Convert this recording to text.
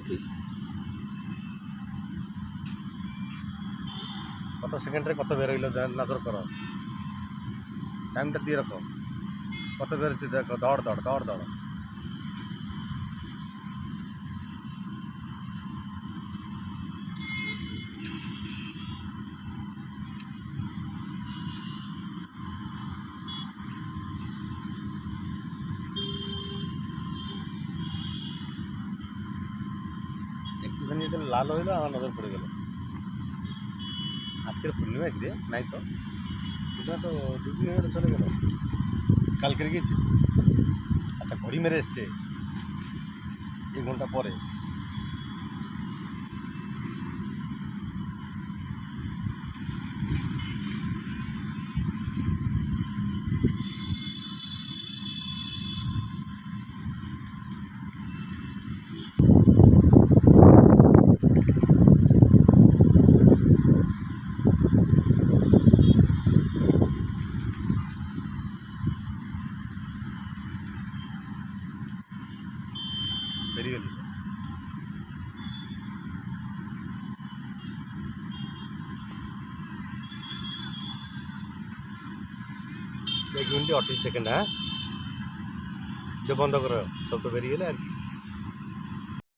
ঠিক। কত সেকেন্ডে কত বের হইলো নজর করো, টাইমটা দিয়ে রাখো, কত বেরোচ্ছে দেখো, দৌড় দৌড় দৌড় দৌড়। একটুখানি যদি লাল হইলো আমার নজর পড়ে গেল। আজকের পূর্ণিমা কি রে? নাই তো, পূর্ণিমা তো 2 দিন হয়ে চলে গেল, কালকের গেছি। আচ্ছা ঘড়ি মেরে এসছে 1 ঘন্টা পরে। বেরিয়ে গেল। 1 মিনিট 38 সেকেন্ড। হ্যাঁ, যে বন্ধ করো, সব তো বেরিয়ে গেলে আর কি।